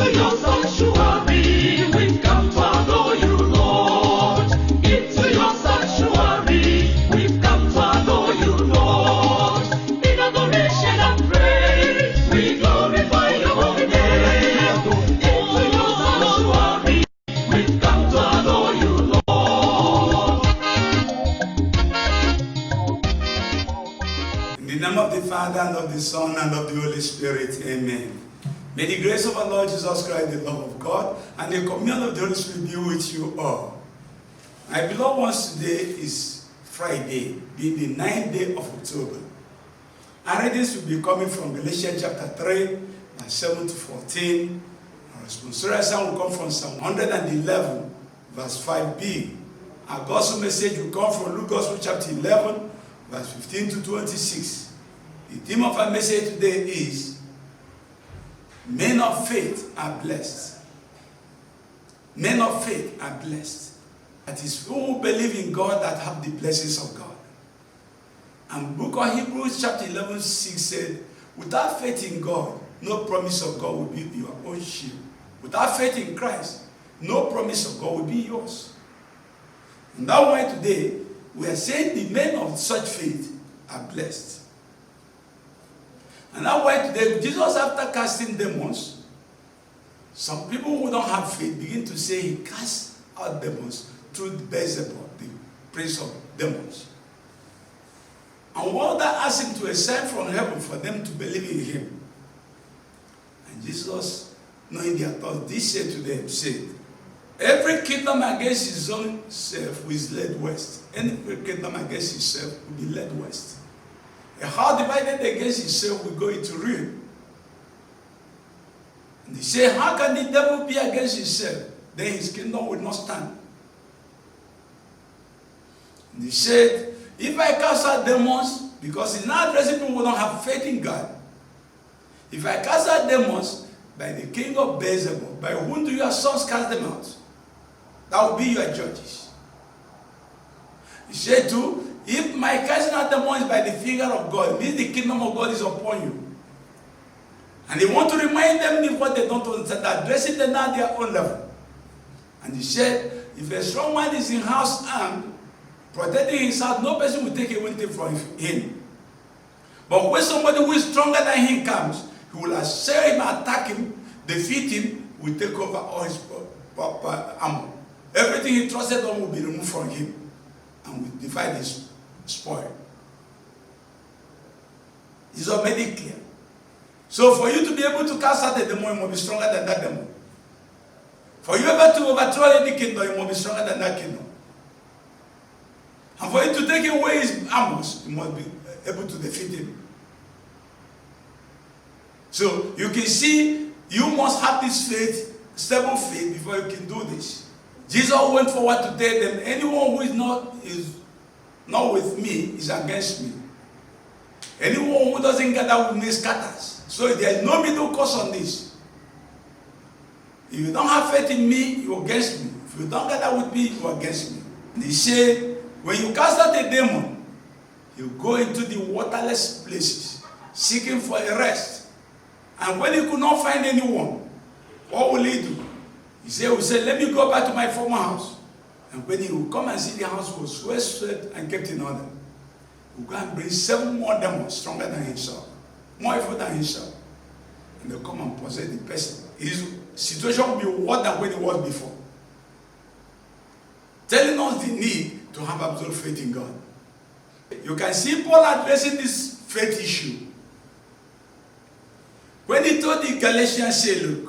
Into your sanctuary, we've come to adore you, Lord. Into your sanctuary, we've come to adore you, Lord. In adoration and praise, we glorify your holy name. Into your sanctuary, we've come to adore you, Lord. In the name of the Father, and of the Son, and of the Holy Spirit, amen. May the grace of our Lord Jesus Christ, the love of God, and the communion of the Holy Spirit be with you all. My beloved ones, today is Friday, being the 9th day of October. Our readings will be coming from Galatians chapter 3, verse 7 to 14. Our responsorial psalm will come from Psalm 111, verse 5b. Our gospel message will come from Luke Gospel chapter 11, verse 15 to 26. The theme of our message today is Men of faith are blessed. Men of faith are blessed. That is, who believe in God that have the blessings of God. And book of Hebrews chapter 11, 6 said, without faith in God, no promise of God will be your own shield. Without faith in Christ, no promise of God will be yours. And that's why today, we are saying the men of such faith are blessed. And that's why today, Jesus, after casting demons, some people who don't have faith begin to say he cast out demons through Beelzebub, the prince of demons. And one that asked him to ascend from heaven for them to believe in him. And Jesus, knowing their thoughts, this said to them, said, every kingdom against his own self is led west. Every kingdom against himself will be led west. A house divided against itself will go into ruin. And they say, how can the devil be against himself? Then his kingdom will not stand. And they said, if I cast out demons, because he's not addressing people who don't have faith in God. If I cast out demons by the king of Beelzebub, by whom do your sons cast them out? That will be your judges. He said too, if my casting out demons by the finger of God, means the kingdom of God is upon you. And they want to remind them of what they don't understand, addressing them at their own level. And he said, if a strong man is in house armed, protecting his house, no person will take anything from him. But when somebody who is stronger than him comes, he will assail him, attack him, defeat him, will take over all his armor. Everything he trusted on will be removed from him, and will divide his spoil. It's already clear. So for you to be able to cast out a demon, you must be stronger than that demon. For you ever to overthrow any kingdom, you must be stronger than that kingdom. And for you to take away his armors, you must be able to defeat him. So you can see, you must have this faith, stable faith, before you can do this. Jesus went forward to tell them, anyone who is not with me is against me. Anyone who doesn't gather with me scatters. So there is no middle course on this. If you don't have faith in me, you're against me. If you don't gather with me, you're against me. And he said, when you cast out a demon, you go into the waterless places, seeking for a rest. And when he could not find anyone, what will he do? He said, let me go back to my former house. And when he will come and see the house was well swept and kept in order, he will go and bring 7 more demons stronger than himself, more evil than himself. And they'll come and possess the person. His situation will be worse than when it was before. Telling us the need to have absolute faith in God. You can see Paul addressing this faith issue. When he told the Galatians, say, look,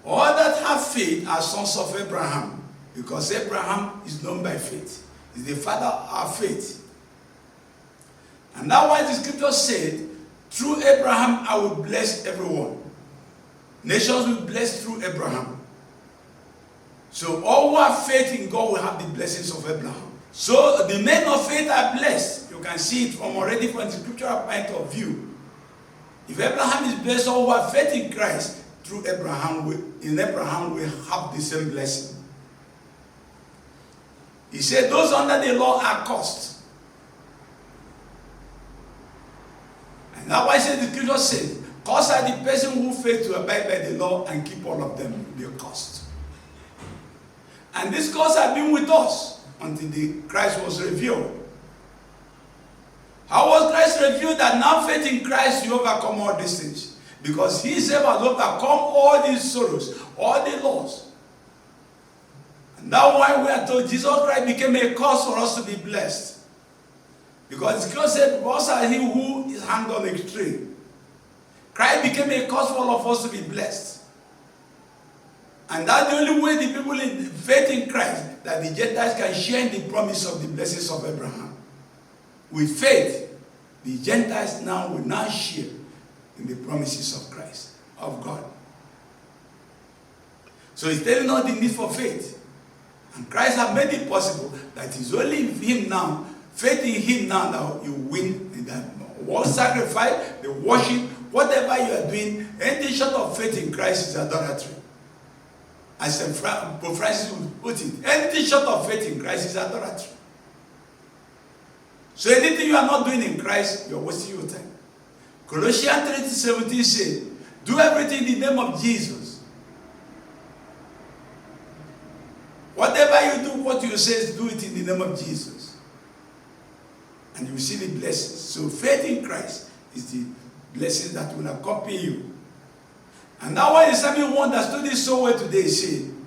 all that have faith are sons of Abraham, because Abraham is known by faith. He's the father of faith. And that's why the scripture said, through Abraham I will bless everyone. Nations will be blessed through Abraham. So all who have faith in God will have the blessings of Abraham. So the men of faith are blessed. You can see it already from the scriptural point of view. If Abraham is blessed, all who have faith in Christ, through Abraham, in Abraham we have the same blessing. He said, those under the law are cursed. And that's why I said the scripture said, Cursed are the person who fail to abide by the law and keep all of them. They are cursed. And this curse had been with us until Christ was revealed. How was Christ revealed? That now faith in Christ you overcome all these things. Because he himself has overcome all these sorrows, all the laws. And that's why we are told Jesus Christ became a cause for us to be blessed. Because God said, blessed are he who is hanged on a tree. Christ became a cause for all of us to be blessed. And that's the only way the people in faith in Christ, that the Gentiles can share in the promise of the blessings of Abraham. With faith, the Gentiles now will now share in the promises of Christ, of God. So he's telling us the need for faith. And Christ has made it possible that it's only in him now, faith in him now, that you win in that what sacrifice, the worship, whatever you are doing, anything short of faith in Christ is idolatry. As Pope Francis would put it, anything short of faith in Christ is idolatry. So anything you are not doing in Christ, you are wasting your time. Colossians 3:17 says, do everything in the name of Jesus. Whatever you do, what you say, do it in the name of Jesus. And you will see the blessings. So faith in Christ is the blessing that will accompany you. And now why the Psalmist who understood this so well today is saying,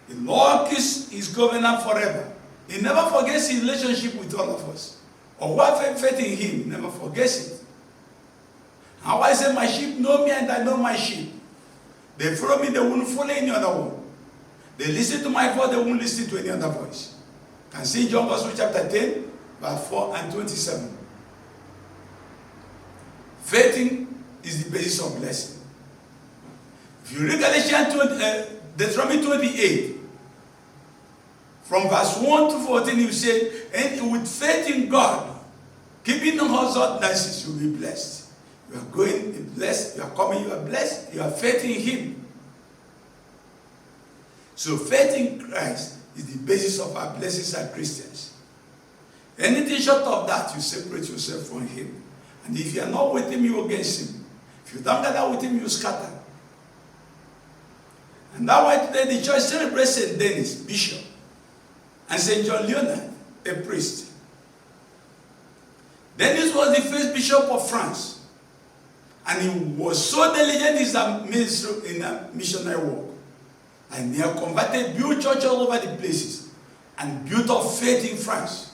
the Lord keeps his covenant forever. He never forgets his relationship with all of us. Or who have faith in him, he never forgets it. How I say, my sheep know me and I know my sheep. They follow me, they won't follow any other one. They listen to my voice, they won't listen to any other voice. You can see John Gospel chapter 10, verse 4 and 27. Faith in is the basis of blessing. If you read Galatians Deuteronomy 28, from verse 1 to 14, you say, and with faith in God, keeping God's ordinances, you will be blessed. You are going, be blessed. You are coming, you are blessed. You have faith in him. So faith in Christ is the basis of our blessings as Christians. Anything short of that, you separate yourself from him. And if you are not with him, you are against him. If you don't gather with him, you scatter. And that's why today the church celebrates St. Denis, Bishop, and St. John Leonard, a priest. Denis was the first bishop of France. And he was so diligent in a missionary work. And he had converted, built churches all over the places, and built up faith in France.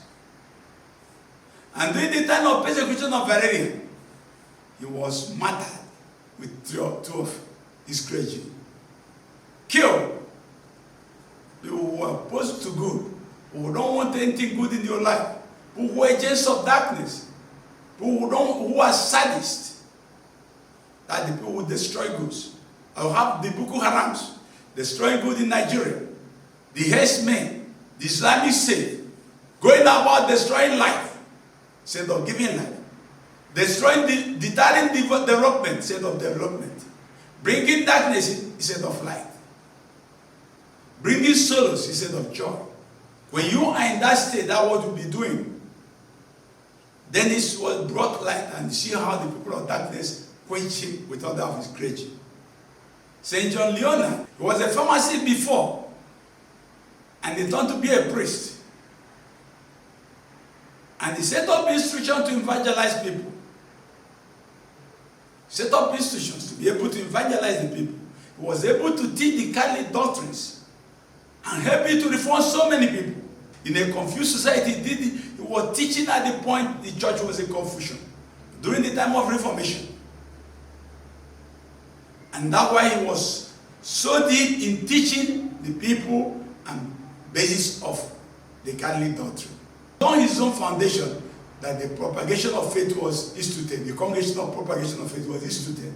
And during the time of persecution of Valerian, he was martyred with two of his clergy. Killed. People who were opposed to good, who don't want anything good in your life, who were agents of darkness, who are sadists, that the people who destroy goods. I have the Boko Harams destroying good in Nigeria, the herdsmen, the Islamic State, going about destroying life instead of giving life, destroying, deterring development instead of development, bringing darkness instead of light, bringing sorrows instead of joy. When you are in that state, that's what you'll be doing. Then this was brought light, and see how the people of darkness quench him with all of his clergy. St. John Leonard, he was a pharmacist before, and he turned to be a priest. And he set up institutions to evangelize people. Set up institutions to be able to evangelize the people. He was able to teach the Catholic doctrines and help you to reform so many people. In a confused society, he was teaching at the point the church was in confusion during the time of Reformation. And that's why he was so deep in teaching the people and basis of the Catholic doctrine. On his own foundation, that the propagation of faith was instituted, the Congregation of Propagation of Faith was instituted.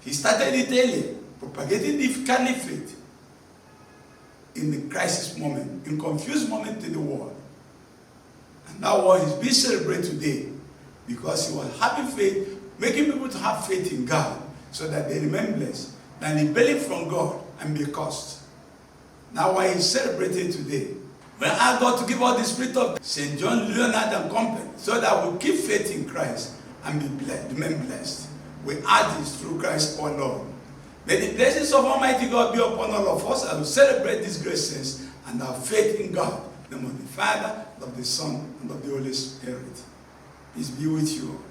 He started it earlier, propagating the Catholic faith in the crisis moment, in confused moment in the world. And that was is being celebrated today because he was having faith, making people to have faith in God so that they remain blessed, and they believe from God and be cursed. Now why he's celebrated today. When I got to give out the spirit of St. John Leonard and company so that we keep faith in Christ and be blessed, remain blessed. We ask this through Christ our Lord. May the blessings of Almighty God be upon all of us as we celebrate these graces and our faith in God, the name of the Father, of the Son, and of the Holy Spirit. Peace be with you.